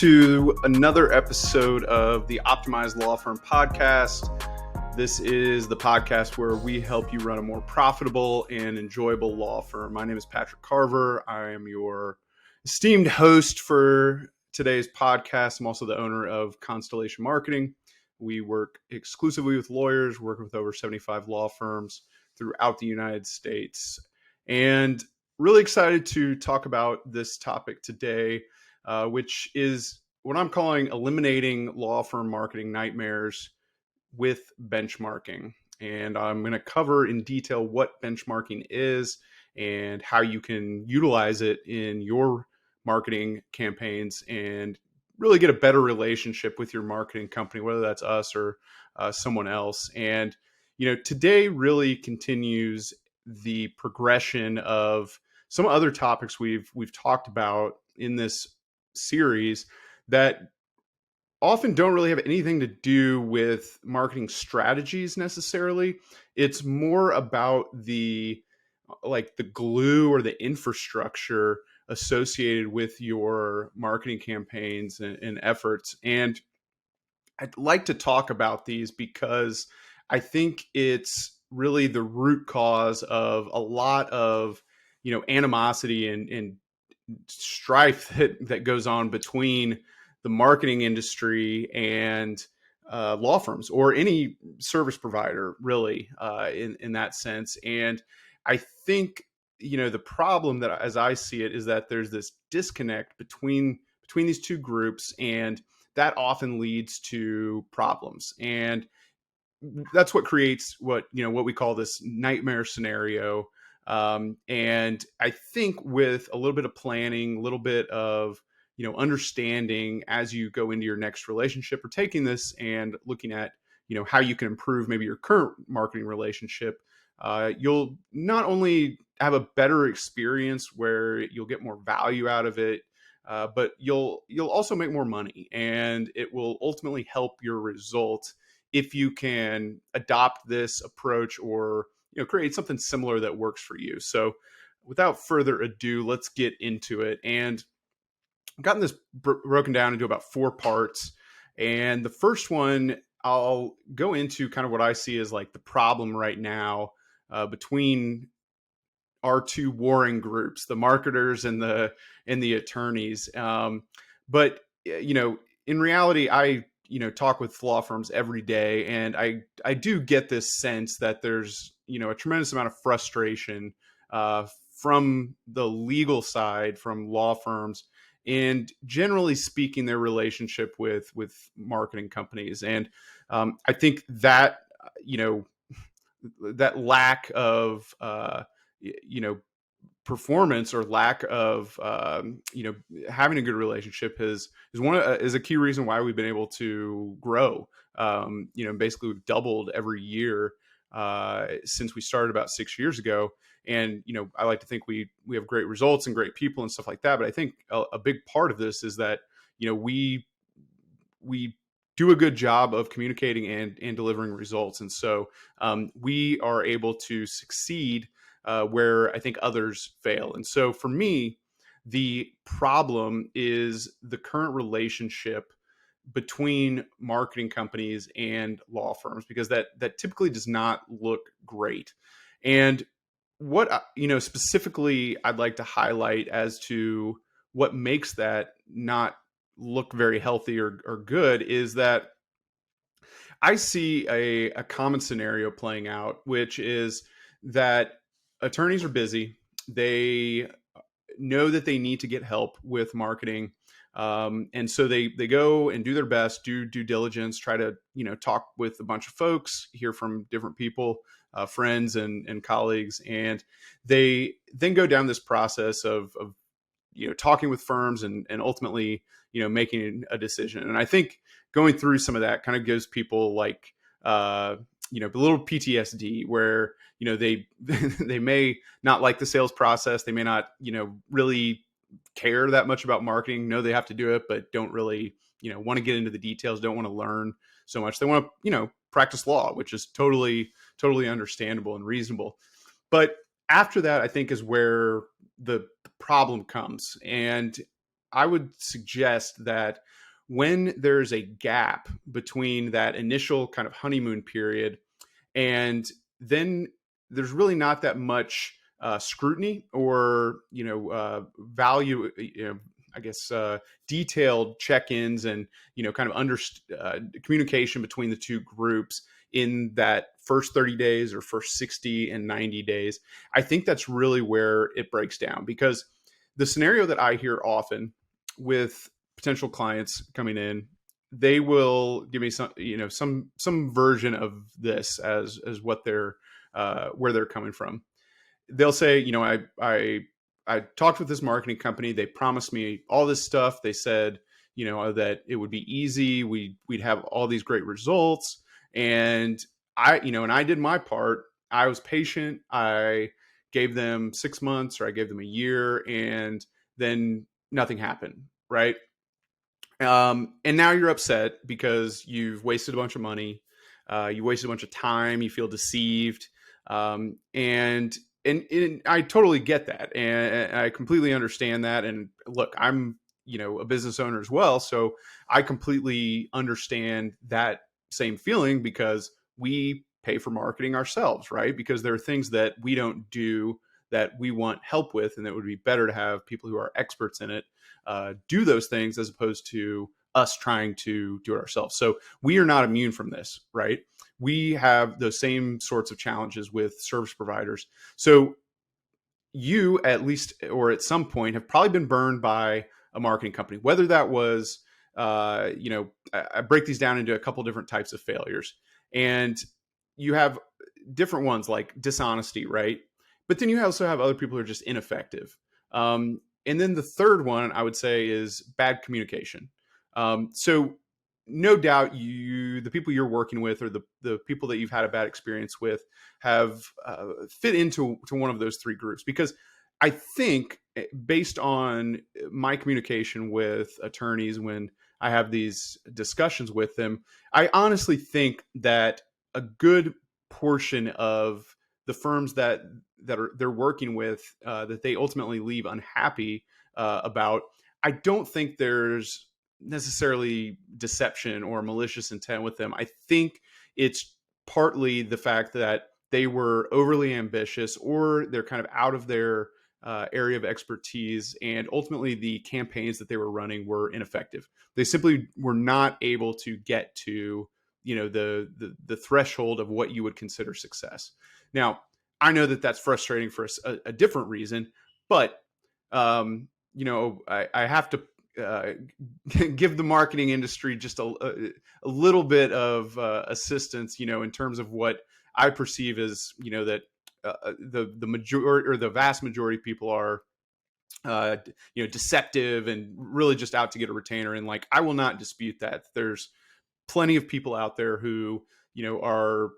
to another episode of the Optimized Law Firm podcast. This is the podcast where we help you run a more profitable and enjoyable law firm. My name is Patrick Carver. I am your esteemed host for today's podcast. I'm also the owner of Constellation Marketing. We work exclusively with lawyers, working with over 75 law firms throughout the United States. And really excited to talk about this topic today, which is what I'm calling eliminating law firm marketing nightmares with benchmarking. And I'm going to cover in detail what benchmarking is and how you can utilize it in your marketing campaigns and really get a better relationship with your marketing company, whether that's us or someone else. And, today really continues the progression of some other topics we've talked about in this series that often don't really have anything to do with marketing strategies necessarily. It's more about the glue or the infrastructure associated with your marketing campaigns and efforts. And I'd like to talk about these because I think it's really the root cause of a lot of, animosity and strife that goes on between the marketing industry and law firms or any service provider, really, in that sense. And I think, the problem that, as I see it, is that there's this disconnect between these two groups, and that often leads to problems. And that's what creates what we call this nightmare scenario. And I think with a little bit of planning, a little bit of understanding as you go into your next relationship or taking this and looking at how you can improve maybe your current marketing relationship, you'll not only have a better experience where you'll get more value out of it, but you'll also make more money, and it will ultimately help your result if you can adopt this approach or create something similar that works for you. So without further ado, let's get into it. And I've gotten this broken down into about 4 parts. And the first one, I'll go into kind of what I see as like the problem right now between our two warring groups, the marketers and the attorneys. But in reality, I talk with law firms every day, and I do get this sense that there's a tremendous amount of frustration from the legal side, from law firms, and generally speaking, their relationship with marketing companies. And I think that that lack of performance or lack of having a good relationship is a key reason why we've been able to grow. Basically we've doubled every year since we started about 6 years ago. And I like to think we have great results and great people and stuff like that. But I think a big part of this is that we do a good job of communicating and delivering results, and so we are able to succeed where I think others fail. And so for me, the problem is the current relationship between marketing companies and law firms, because that typically does not look great. And what specifically I'd like to highlight as to what makes that not look very healthy or good is that I see a common scenario playing out, which is that attorneys are busy. They know that they need to get help with marketing. And so they go and do their best, do due diligence, try to, talk with a bunch of folks, hear from different people, friends and colleagues. And they then go down this process of talking with firms and ultimately, making a decision. And I think going through some of that kind of gives people like, a little PTSD where, they they may not like the sales process. They may not, really care that much about marketing, know they have to do it, but don't really, want to get into the details, don't want to learn so much. They want to, practice law, which is totally understandable and reasonable. But after that, I think is where the problem comes. And I would suggest that when there's a gap between that initial kind of honeymoon period and then there's really not that much scrutiny or value, I guess detailed check-ins and kind of communication between the two groups in that first 30 days or first 60 and 90 days. I think that's really where it breaks down, because the scenario that I hear often with potential clients coming in, they will give me some version of this as what they're where they're coming from. They'll say, I talked with this marketing company. They promised me all this stuff. They said, that it would be easy. We'd have all these great results. And I did my part. I was patient. I gave them 6 months, or I gave them a year, and then nothing happened. Right. And now you're upset because you've wasted a bunch of money. You wasted a bunch of time. You feel deceived. And I totally get that. And I completely understand that. And look, I'm, a business owner as well. So I completely understand that same feeling, because we pay for marketing ourselves, right? Because there are things that we don't do that we want help with, and it would be better to have people who are experts in it do those things, as opposed to us trying to do it ourselves. So we are not immune from this, right? We have those same sorts of challenges with service providers. So you, at least, or at some point, have probably been burned by a marketing company, whether that was, I break these down into a couple different types of failures, and you have different ones like dishonesty, right? But then you also have other people who are just ineffective. And then the third one I would say is bad communication. So no doubt the people you're working with, or the people that you've had a bad experience with, have fit into one of those three groups. Because I think, based on my communication with attorneys when I have these discussions with them, I honestly think that a good portion of the firms that they're working with, that they ultimately leave unhappy about, I don't think there's necessarily deception or malicious intent with them. I think it's partly the fact that they were overly ambitious, or they're kind of out of their area of expertise, and ultimately the campaigns that they were running were ineffective. They simply were not able to get to the threshold of what you would consider success. Now, I know that that's frustrating for a different reason, but I have to give the marketing industry just a little bit of assistance, in terms of what I perceive as, that the majority, or the vast majority of people are, deceptive and really just out to get a retainer. And like, I will not dispute that. There's plenty of people out there who, are,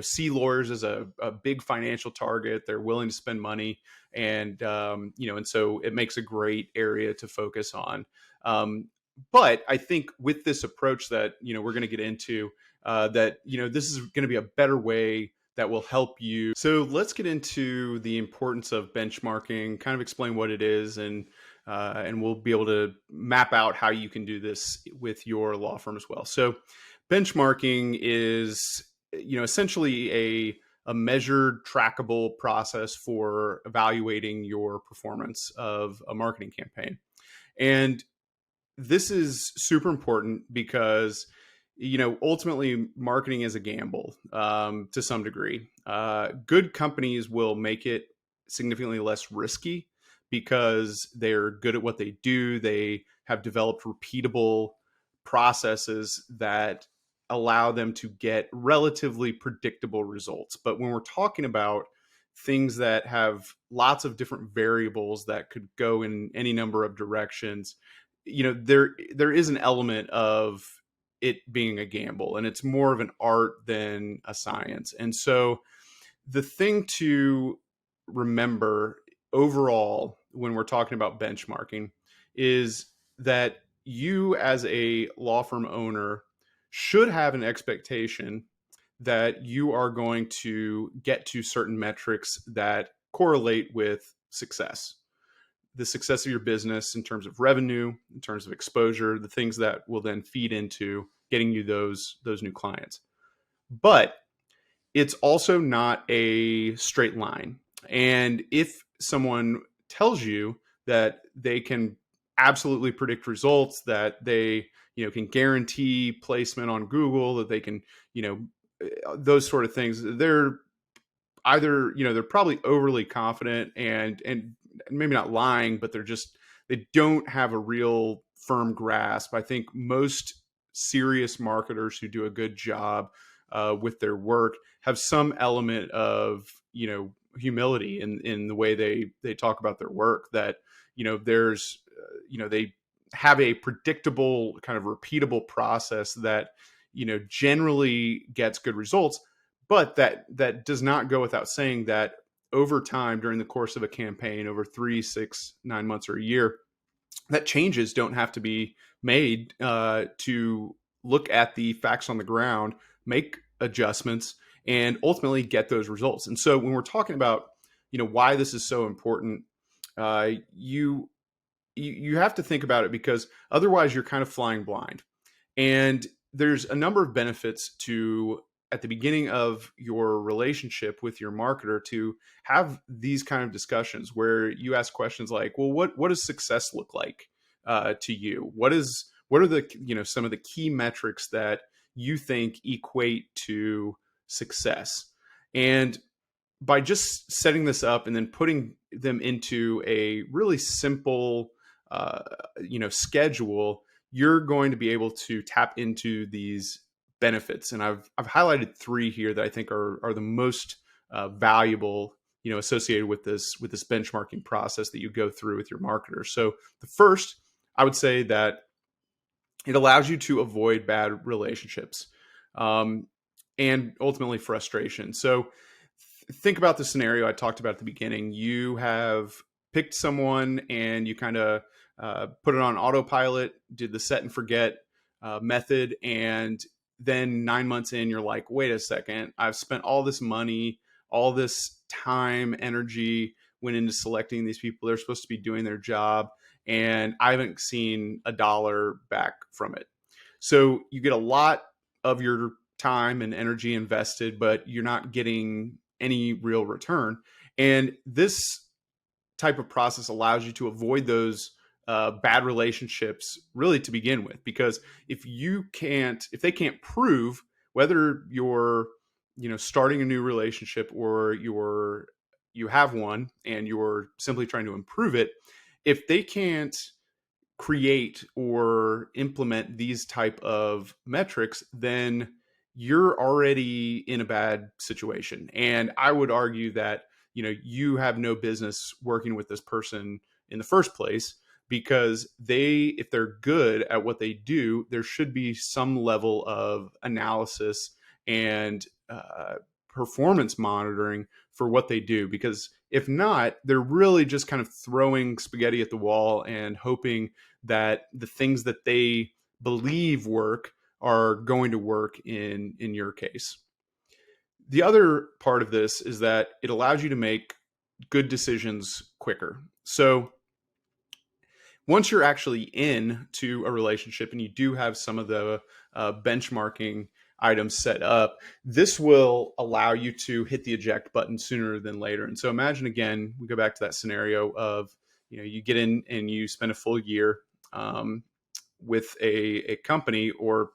see lawyers as a big financial target. They're willing to spend money, and and so it makes a great area to focus on. But I think with this approach that we're going to get into, that this is going to be a better way that will help you. So let's get into the importance of benchmarking, kind of explain what it is, and we'll be able to map out how you can do this with your law firm as well. So benchmarking is essentially a measured, trackable process for evaluating your performance of a marketing campaign. And this is super important because ultimately marketing is a gamble, to some degree. Good companies will make it significantly less risky because they're good at what they do. They have developed repeatable processes that allow them to get relatively predictable results. But when we're talking about things that have lots of different variables that could go in any number of directions, there is an element of it being a gamble, and it's more of an art than a science. And so the thing to remember overall when we're talking about benchmarking is that you, as a law firm owner, should have an expectation that you are going to get to certain metrics that correlate with success. the success of your business in terms of revenue, in terms of exposure, the things that will then feed into getting you those new clients. But it's also not a straight line. And if someone tells you that they can absolutely predict results, that they, can guarantee placement on Google, that they can, those sort of things, they're either, they're probably overly confident and maybe not lying, but they don't have a real firm grasp. I think most serious marketers who do a good job with their work have some element of, humility in the way they talk about their work, that, there's, they have a predictable kind of repeatable process that, generally gets good results. But that does not go without saying that over time, during the course of a campaign, over 3, 6, 9 months or a year, that changes don't have to be made to look at the facts on the ground, make adjustments, and ultimately get those results. And so when we're talking about, why this is so important, you have to think about it, because otherwise you're kind of flying blind. And there's a number of benefits to, at the beginning of your relationship with your marketer, to have these kind of discussions where you ask questions like, well, what does success look like to you? What are the, some of the key metrics that you think equate to success? And by just setting this up and then putting them into a really simple, schedule, you're going to be able to tap into these benefits. And I've highlighted 3 here that I think are the most valuable, associated with this benchmarking process that you go through with your marketer. So the first, I would say that it allows you to avoid bad relationships, and ultimately frustration. So think about the scenario I talked about at the beginning. You have picked someone and you kind of put it on autopilot, did the set and forget method, and then 9 months in, you're like, wait a second, I've spent all this money, all this time, energy went into selecting these people. They're supposed to be doing their job, and I haven't seen a dollar back from it. So you get a lot of your time and energy invested, but you're not getting any real return. And this type of process allows you to avoid those bad relationships really to begin with, because if they can't prove whether you're, starting a new relationship or you have one and you're simply trying to improve it, if they can't create or implement these type of metrics, then you're already in a bad situation. And I would argue that, you have no business working with this person in the first place, because if they're good at what they do, there should be some level of analysis and performance monitoring for what they do. Because if not, they're really just kind of throwing spaghetti at the wall and hoping that the things that they believe work are going to work in your case. The other part of this is that it allows you to make good decisions quicker. So once you're actually into a relationship and you do have some of the benchmarking items set up, this will allow you to hit the eject button sooner than later. And so imagine, again, we go back to that scenario of, you get in and you spend a full year with a company, or,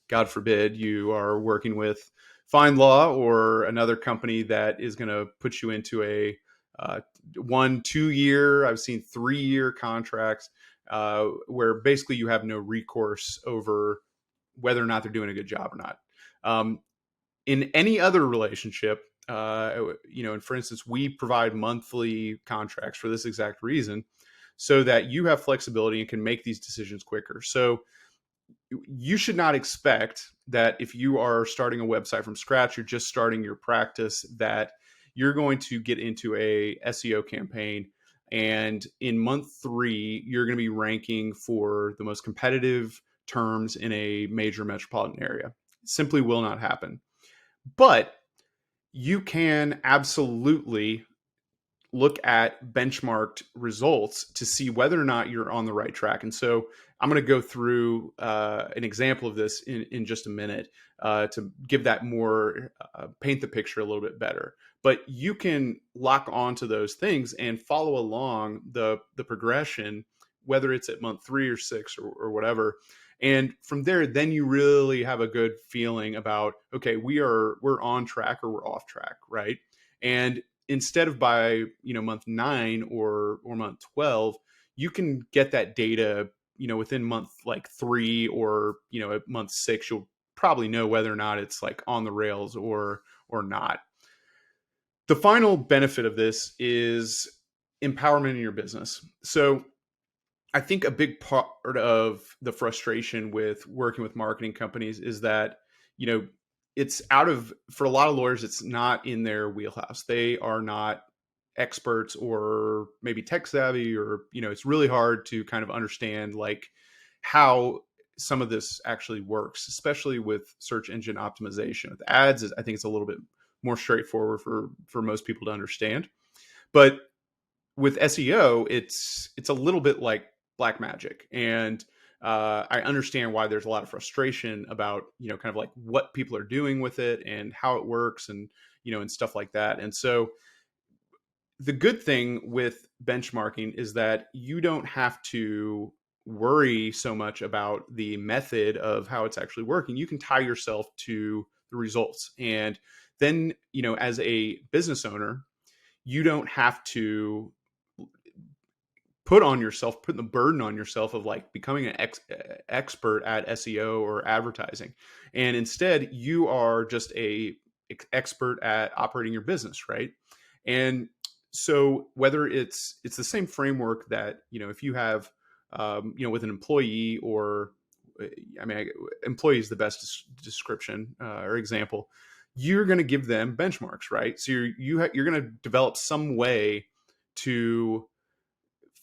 God forbid, you are working with FindLaw or another company that is going to put you into a 1-2 year, I've seen 3-year contracts where basically you have no recourse over whether or not they're doing a good job or not. In any other relationship, and for instance, we provide monthly contracts for this exact reason, so that you have flexibility and can make these decisions quicker. So you should not expect that if you are starting a website from scratch, you're just starting your practice, that you're going to get into a SEO campaign and in month 3, you're going to be ranking for the most competitive terms in a major metropolitan area. It simply will not happen. But you can absolutely look at benchmarked results to see whether or not you're on the right track. And so I'm going to go through an example of this in just a minute to give that more, paint the picture a little bit better. But you can lock onto those things and follow along the progression, whether it's at month 3 or 6 or whatever. And from there, then you really have a good feeling about, okay, we're on track or we're off track, right? And instead of by month 9 or month 12, you can get that data within month like 3 or at month 6. You'll probably know whether or not it's like on the rails or not. The final benefit of this is empowerment in your business. So I think a big part of the frustration with working with marketing companies is that, it's for a lot of lawyers, it's not in their wheelhouse. They are not experts or maybe tech savvy, or, it's really hard to kind of understand like how some of this actually works, especially with search engine optimization. With ads, I think it's a little bit more straightforward for most people to understand. But with SEO, it's a little bit like black magic. And I understand why there's a lot of frustration about, kind of like what people are doing with it and how it works and, and stuff like that. And so the good thing with benchmarking is that you don't have to worry so much about the method of how it's actually working. You can tie yourself to the results. And then, as a business owner, you don't have to put the burden on yourself of like becoming an expert at SEO or advertising. And instead, you are just a expert at operating your business, right? And so whether it's the same framework that, if you have, with an employee, or employee is the best description or example, you're going to give them benchmarks, right? So you're going to develop some way to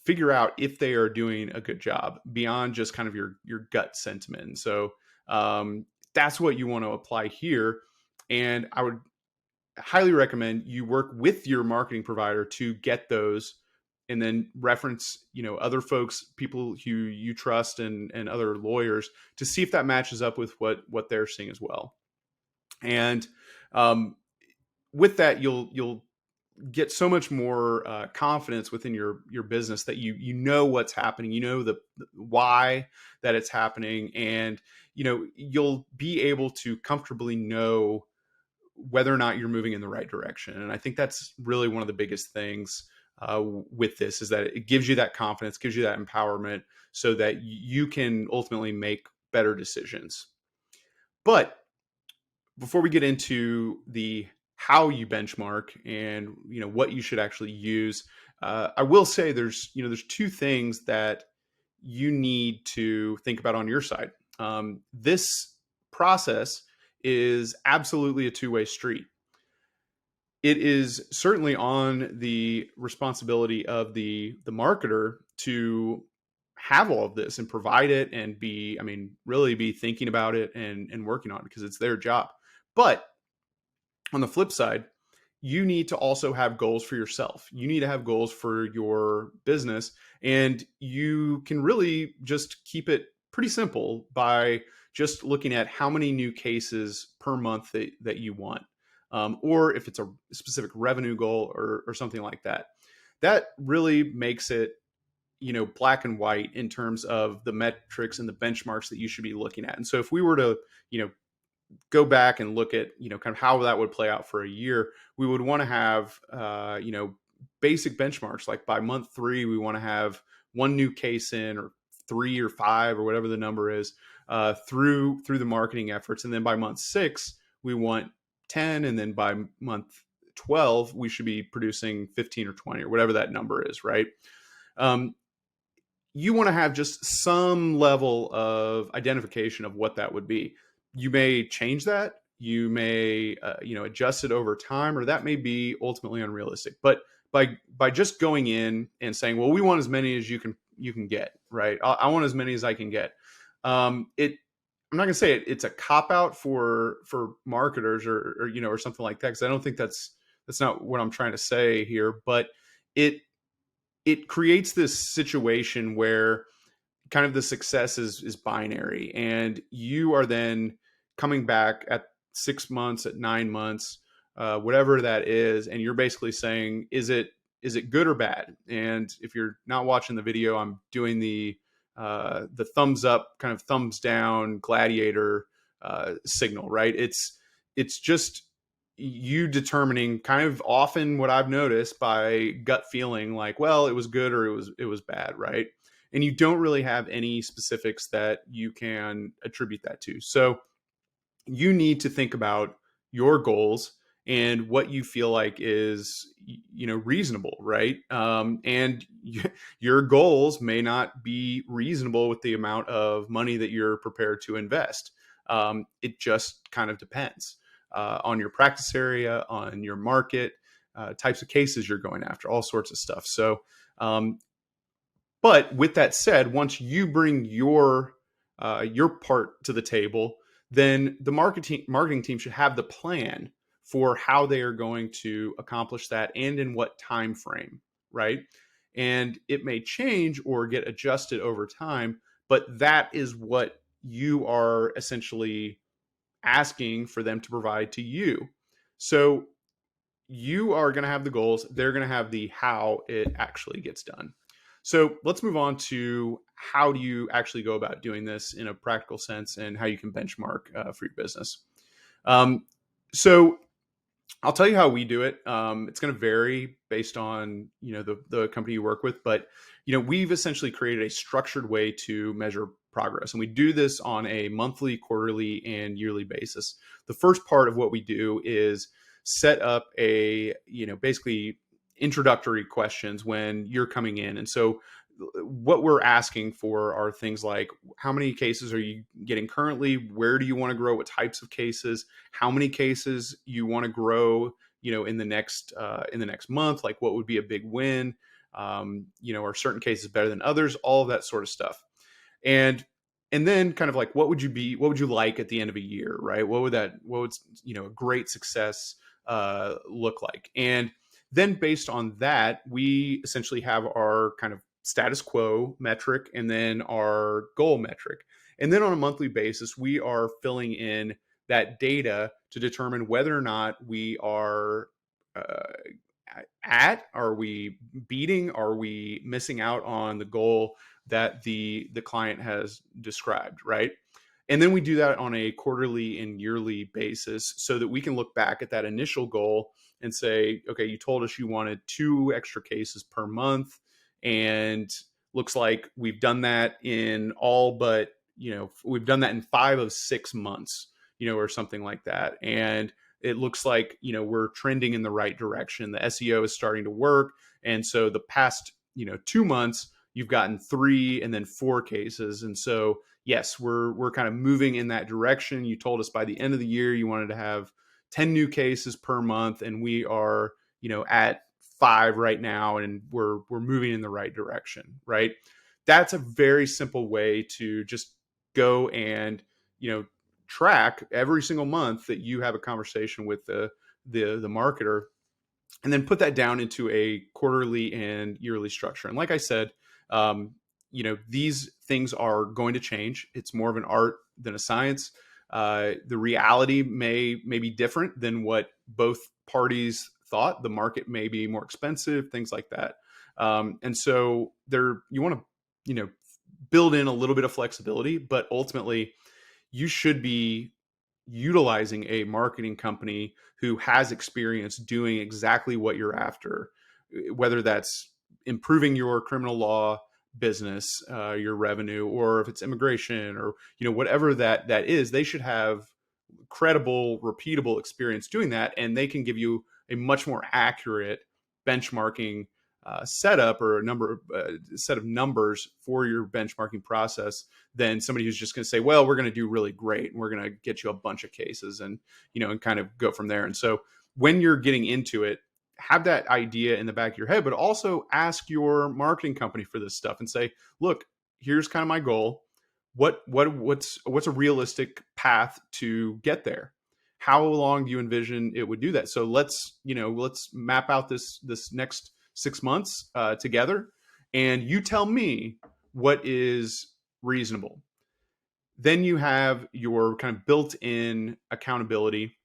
figure out if they are doing a good job beyond just kind of your gut sentiment. And so that's what you want to apply here. And I would highly recommend you work with your marketing provider to get those, and then reference, other folks, people who you trust, and other lawyers, to see if that matches up with what they're seeing as well. And with that, you'll get so much more confidence within your business that you know what's happening, the why that it's happening, and you'll be able to comfortably know whether or not you're moving in the right direction. And I think that's really one of the biggest things with this, is that it gives you that confidence, gives you that empowerment, so that you can ultimately make better decisions. But before we get into the how you benchmark and what you should actually use, I will say there's 2 things that you need to think about on your side. This process is absolutely a 2-way street. It is certainly on the responsibility of the marketer to have all of this and provide it, and really be thinking about it and working on it, because it's their job. But on the flip side, you need to also have goals for yourself. You need to have goals for your business, and you can really just keep it pretty simple by just looking at how many new cases per month that you want, or if it's a specific revenue goal or something like that. That really makes it, black and white in terms of the metrics and the benchmarks that you should be looking at. And so if we were to, go back and look at, kind of how that would play out for a year, we would want to have, basic benchmarks. Like by month 3, we want to have 1 new case in, or 3 or 5 or whatever the number is, through the marketing efforts. And then by month 6, we want 10. And then by month 12, we should be producing 15 or 20 or whatever that number is, right? You want to have just some level of identification of what that would be. You may change that. You may, adjust it over time, or that may be ultimately unrealistic. But by just going in and saying, well, we want as many as you can get, right? I want as many as I can get. I'm not gonna say it's a cop out for marketers or something like that, because I don't think that's not what I'm trying to say here. But it it creates this situation where kind of the success is binary, and you are then coming back at 6 months, at 9 months, whatever that is, and you're basically saying, is it good or bad? And if you're not watching the video, I'm doing the thumbs up, kind of thumbs down gladiator signal, right? It's just you determining, kind of often what I've noticed by gut feeling, like, well, it was good or it was bad, right? And you don't really have any specifics that you can attribute that to. So you need to think about your goals and what you feel like is reasonable, right? And your goals may not be reasonable with the amount of money that you're prepared to invest. It just kind of depends on your practice area, on your market, types of cases you're going after, all sorts of stuff. So but with that said, once you bring your part to the table, then the marketing team should have the plan for how they are going to accomplish that and in what time frame, right? And it may change or get adjusted over time, but that is what you are essentially asking for them to provide to you. So you are going to have the goals, they're going to have the how it actually gets done. So let's move on to how do you actually go about doing this in a practical sense, and how you can benchmark for your business. So I'll tell you how we do it. It's going to vary based on the company you work with, but we've essentially created a structured way to measure progress, and we do this on a monthly, quarterly, and yearly basis. The first part of what we do is set up a basically introductory questions when you're coming in. And so what we're asking for are things like, how many cases are you getting currently? Where do you want to grow? What types of cases? How many cases you want to grow, in the next month? Like, what would be a big win? Are certain cases better than others? All of that sort of stuff. And then kind of like, what would you like at the end of a year, right? What would a great success look like? And then based on that, we essentially have our kind of status quo metric and then our goal metric. And then on a monthly basis, we are filling in that data to determine whether or not we are are we beating, are we missing out on the goal that the client has described, right? And then we do that on a quarterly and yearly basis so that we can look back at that initial goal and say, okay, you told us you wanted 2 extra cases per month, and looks like we've done that in all but, we've done that in 5 of 6 months, or something like that. And it looks like, we're trending in the right direction. The SEO is starting to work. And so the past, 2 months, you've gotten 3 and then 4 cases. And so, yes, we're kind of moving in that direction. You told us by the end of the year, you wanted to have 10 new cases per month, and we are, at 5 right now, and we're moving in the right direction, right? That's a very simple way to just go and, track every single month that you have a conversation with the marketer, and then put that down into a quarterly and yearly structure. And like I said, these things are going to change. It's more of an art than a science. The reality may be different than what both parties thought. The market may be more expensive, things like that. And so you want to, build in a little bit of flexibility, but ultimately you should be utilizing a marketing company who has experience doing exactly what you're after, whether that's improving your criminal law business, your revenue, or if it's immigration, or whatever that is. They should have credible, repeatable experience doing that, and they can give you a much more accurate benchmarking setup, or set of numbers for your benchmarking process, than somebody who's just going to say, well, we're going to do really great and we're going to get you a bunch of cases, and and kind of go from there. And so when you're getting into it, have that idea in the back of your head, but also ask your marketing company for this stuff and say, look, here's kind of my goal. What's a realistic path to get there? How long do you envision it would do that? So let's map out this next 6 months together, and you tell me what is reasonable. Then you have your kind of built-in accountability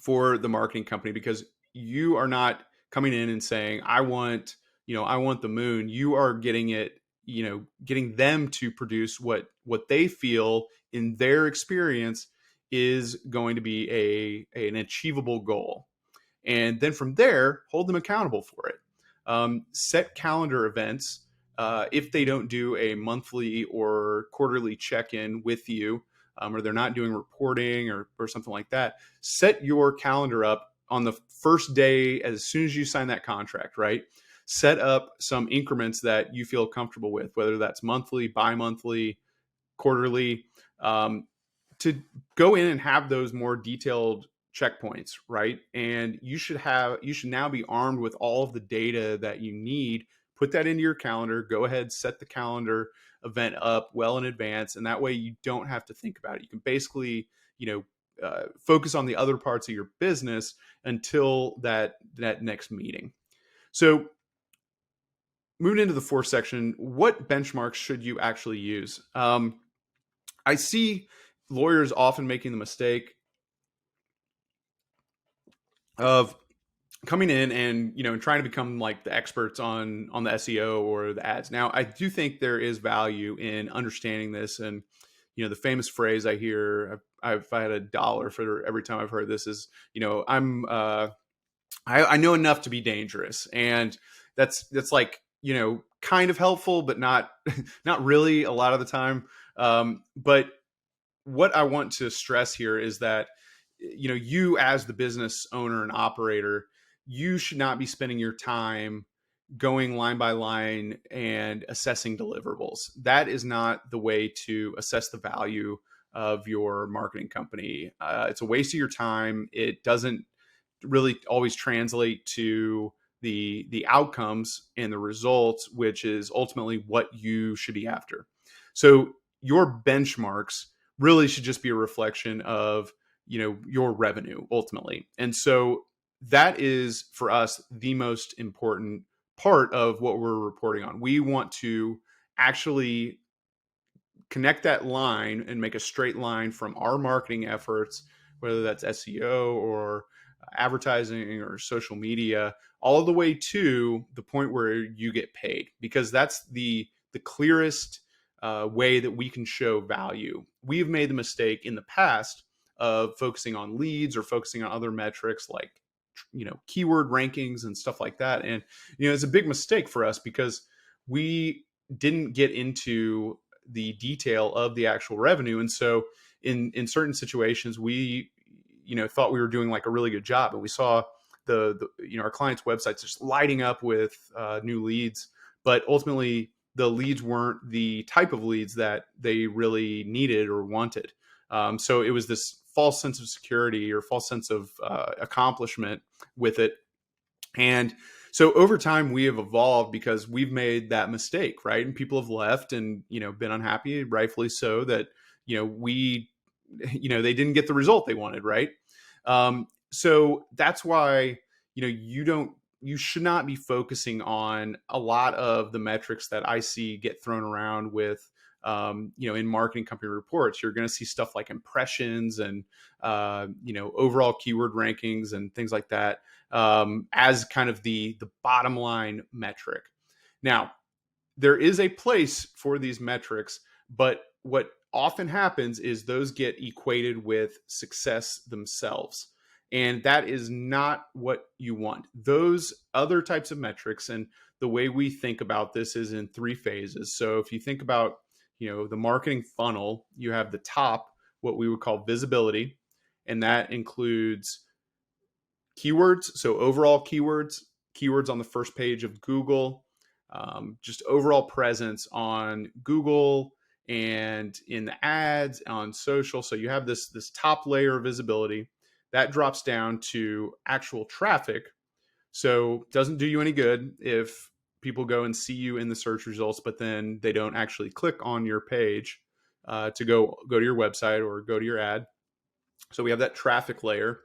for the marketing company, because you are not coming in and saying, I want the moon. You are getting it, getting them to produce what they feel in their experience is going to be an achievable goal. And then from there, hold them accountable for it. Set calendar events. If they don't do a monthly or quarterly check-in with you, or they're not doing reporting or something like that, set your calendar up on the first day as soon as you sign that contract, right? Set up some increments that you feel comfortable with, whether that's monthly, bi-monthly, quarterly, to go in and have those more detailed checkpoints, right? And you should now be armed with all of the data that you need. Put that into your calendar. Go ahead, set the calendar event up well in advance, and that way you don't have to think about it. You can basically, focus on the other parts of your business until that next meeting. So, moving into the fourth section, what benchmarks should you actually use? I see lawyers often making the mistake of coming in and trying to become like the experts on the SEO or the ads. Now, I do think there is value in understanding this, and the famous phrase I hear, if I had $1 for every time I've heard this, is I know enough to be dangerous, and that's like kind of helpful, but not not really a lot of the time. But what I want to stress here is that you as the business owner and operator, you should not be spending your time going line by line and assessing deliverables. That is not the way to assess the value of your marketing company. It's a waste of your time. It doesn't really always translate to the outcomes and the results, which is ultimately what you should be after. So your benchmarks really should just be a reflection of your revenue ultimately. And so that is, for us, the most important part of what we're reporting on. We want to actually connect that line and make a straight line from our marketing efforts, whether that's SEO or advertising or social media, all the way to the point where you get paid, because that's the clearest way that we can show value. We've made the mistake in the past of focusing on leads or focusing on other metrics like keyword rankings and stuff like that. And it's a big mistake for us because we didn't get into the detail of the actual revenue. And so in certain situations, we thought we were doing like a really good job, and we saw the our clients' websites just lighting up with new leads, but ultimately the leads weren't the type of leads that they really needed or wanted. So it was this false sense of security or false sense of accomplishment with it. And so over time we have evolved because we've made that mistake, right? And people have left and, been unhappy, rightfully so, that, they didn't get the result they wanted. Right. So that's why, you should not be focusing on a lot of the metrics that I see get thrown around with, in marketing company reports. You're going to see stuff like impressions and, overall keyword rankings and things like that, as kind of the bottom line metric. Now, there is a place for these metrics, but what often happens is those get equated with success themselves. And that is not what you want. Those other types of metrics, and the way we think about this is in 3 phases. So if you think about, the marketing funnel, you have the top, what we would call visibility, and that includes keywords. So overall keywords on the first page of Google, just overall presence on Google and in the ads on social. So you have this top layer of visibility that drops down to actual traffic. So it doesn't do you any good if people go and see you in the search results, but then they don't actually click on your page to go to your website or go to your ad. So we have that traffic layer.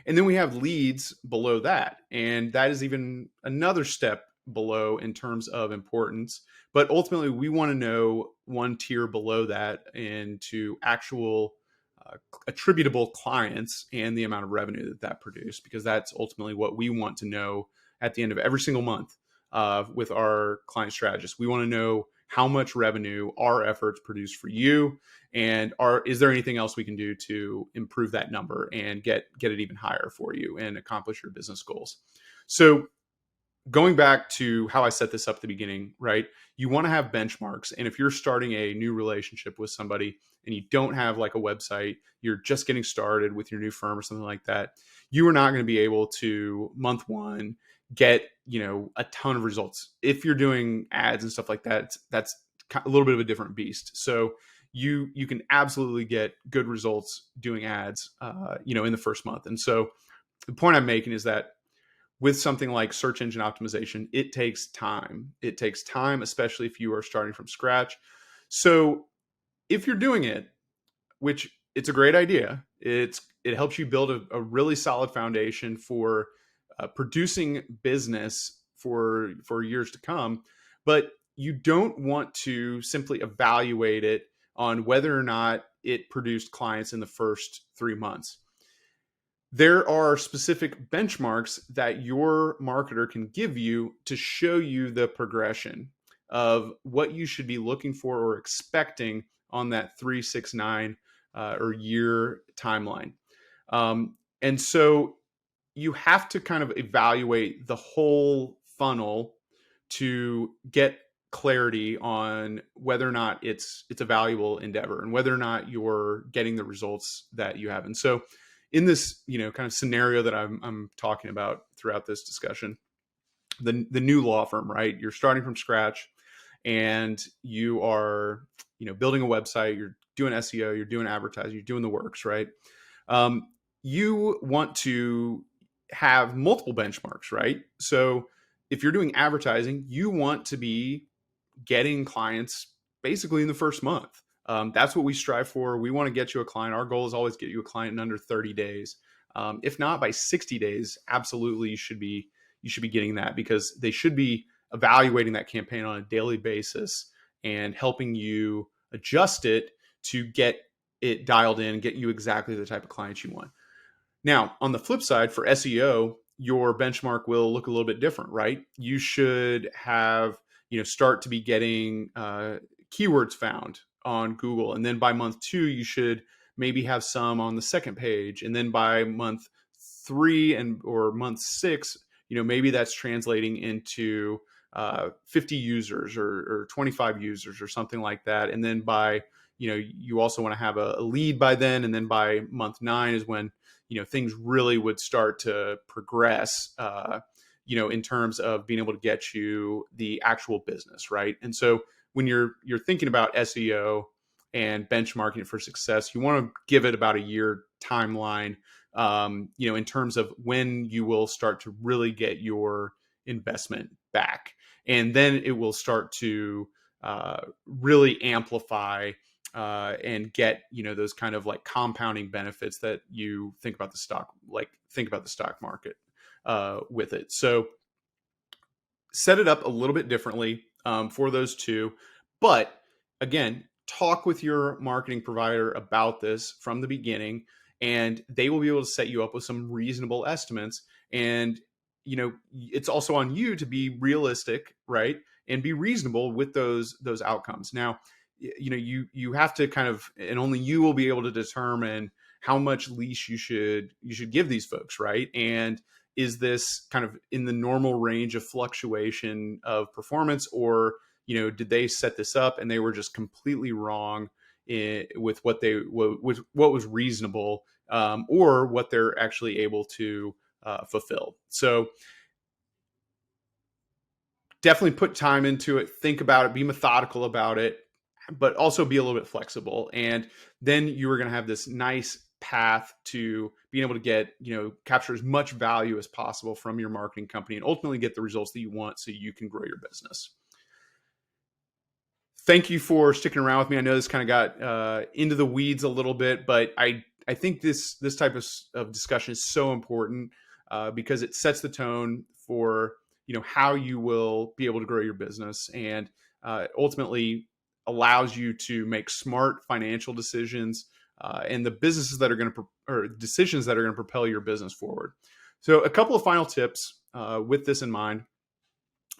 And then we have leads below that. And that is even another step below in terms of importance, but ultimately we want to know one tier below that into actual attributable clients and the amount of revenue that that produced, because that's ultimately what we want to know at the end of every single month with our client strategists. We want to know how much revenue our efforts produce for you, and is there anything else we can do to improve that number and get it even higher for you and accomplish your business goals. So going back to how I set this up at the beginning, right? You want to have benchmarks. And if you're starting a new relationship with somebody and you don't have like a website, you're just getting started with your new firm or something like that, you are not going to be able to month one get, a ton of results. If you're doing ads and stuff like that, that's a little bit of a different beast. So you can absolutely get good results doing ads, in the first month. And so the point I'm making is that with something like search engine optimization, it takes time. It takes time, especially if you are starting from scratch. So if you're doing it, which it's a great idea, it helps you build a really solid foundation for producing business for years to come. But you don't want to simply evaluate it on whether or not it produced clients in the first 3 months. There are specific benchmarks that your marketer can give you to show you the progression of what you should be looking for or expecting on that 3, 6, 9 or year timeline. And so you have to kind of evaluate the whole funnel to get clarity on whether or not it's a valuable endeavor and whether or not you're getting the results that you have. And so in this, kind of scenario that I'm talking about throughout this discussion, the new law firm, right? You're starting from scratch and you are, building a website, you're doing SEO, you're doing advertising, you're doing the works, right? You want to have multiple benchmarks, right? So if you're doing advertising, you want to be getting clients basically in the first month. That's what we strive for. We want to get you a client. Our goal is always get you a client in under 30 days. If not by 60 days, absolutely you should be getting that, because they should be evaluating that campaign on a daily basis and helping you adjust it to get it dialed in, get you exactly the type of clients you want. Now, on the flip side, for SEO, your benchmark will look a little bit different, right? You should have, start to be getting keywords found on Google. And then by month 2, you should maybe have some on the second page. And then by month 3 or month 6, maybe that's translating into 50 users or 25 users or something like that. And then by, you also want to have a lead by then. And then by month 9 is when, things really would start to progress, in terms of being able to get you the actual business, right? And so when you're thinking about SEO and benchmarking for success, you want to give it about a year timeline, in terms of when you will start to really get your investment back. And then it will start to really amplify and get, those kind of like compounding benefits that you think about the stock market with it. So set it up a little bit differently for those two. But again, talk with your marketing provider about this from the beginning, and they will be able to set you up with some reasonable estimates. And, it's also on you to be realistic, right? And be reasonable with those outcomes. Now, you have to kind of, and only you will be able to determine how much leash you should give these folks, right? And is this kind of in the normal range of fluctuation of performance, or did they set this up and they were just completely wrong with what was reasonable, or what they're actually able to fulfill? So definitely put time into it, think about it, be methodical about it, but also be a little bit flexible. And then you are going to have this nice path to being able to get, capture as much value as possible from your marketing company and ultimately get the results that you want so you can grow your business. Thank you for sticking around with me. I know this kind of got into the weeds a little bit, but I think this type of discussion is so important because it sets the tone for, how you will be able to grow your business, and ultimately allows you to make smart financial decisions and the businesses that are going to or decisions that are going to propel your business forward. So a couple of final tips with this in mind.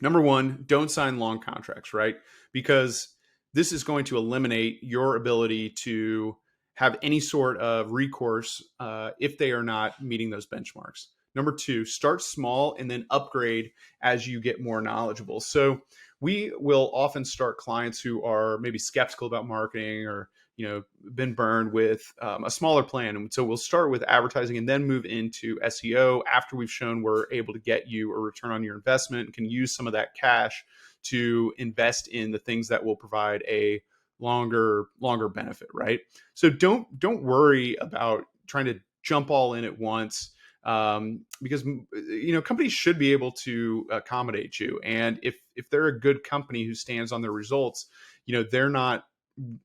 Number one, don't sign long contracts, right? Because this is going to eliminate your ability to have any sort of recourse if they are not meeting those benchmarks. Number two, start small and then upgrade as you get more knowledgeable. So we will often start clients who are maybe skeptical about marketing or been burned with a smaller plan. And so we'll start with advertising and then move into SEO after we've shown we're able to get you a return on your investment and can use some of that cash to invest in the things that will provide a longer benefit, right? So don't worry about trying to jump all in at once, because companies should be able to accommodate you. And if they're a good company who stands on their results, they're not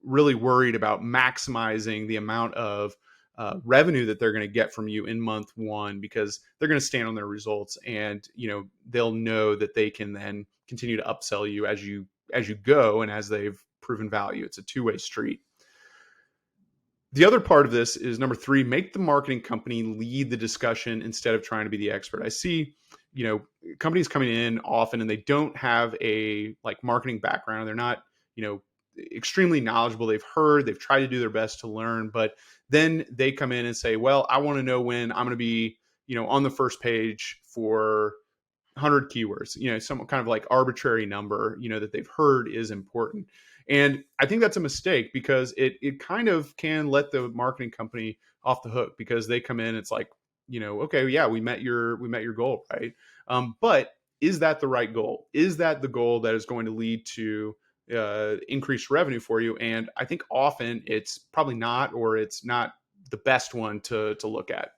really worried about maximizing the amount of revenue that they're going to get from you in month one, because they're going to stand on their results, and they'll know that they can then continue to upsell you as you go and as they've proven value. It's a two-way street. The other part of this is number three, make the marketing company lead the discussion instead of trying to be the expert. I see, companies coming in often and they don't have a marketing background. They're not, extremely knowledgeable. They've tried to do their best to learn, but then they come in and say, well, I want to know when I'm going to be, on the first page for 100 keywords, some kind of arbitrary number, that they've heard is important. And I think that's a mistake, because it kind of can let the marketing company off the hook, because they come in, it's okay, yeah, we met your goal, right? But is that the right goal? Is that the goal that is going to lead to increased revenue for you? And I think often it's probably not, or it's not the best one to look at.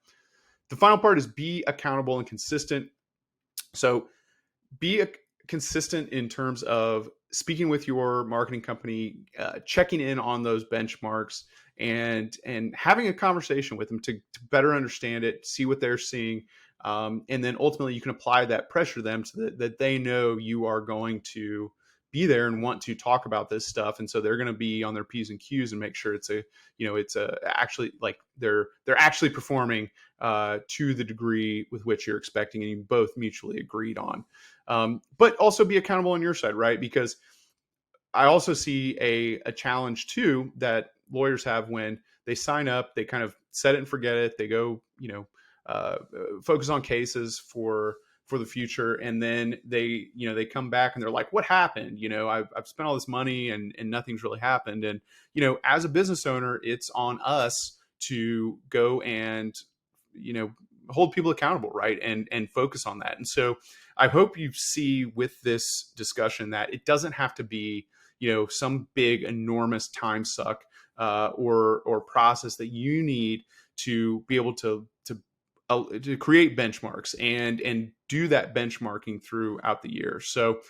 The final part is be accountable and consistent. So be consistent in terms of speaking with your marketing company, checking in on those benchmarks, and having a conversation with them to better understand it, see what they're seeing. And then ultimately you can apply that pressure to them so that they know you are going to be there and want to talk about this stuff. And so they're going to be on their P's and Q's and make sure it's actually they're actually performing to the degree with which you're expecting and you both mutually agreed on. But also be accountable on your side, right? Because I also see a challenge too that lawyers have when they sign up, they kind of set it and forget it. They go, focus on cases for the future. And then they come back and they're like, what happened? I've spent all this money and nothing's really happened. And, as a business owner, it's on us to go and, hold people accountable, right? And focus on that. And so I hope you see with this discussion that it doesn't have to be, some big, enormous time suck or process that you need to be able to create benchmarks and do that benchmarking throughout the year. So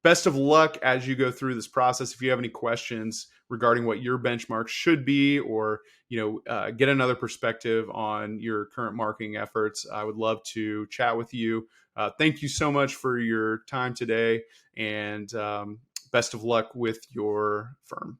best of luck as you go through this process. If you have any questions regarding what your benchmarks should be, or get another perspective on your current marketing efforts, I would love to chat with you. Thank you so much for your time today, and best of luck with your firm.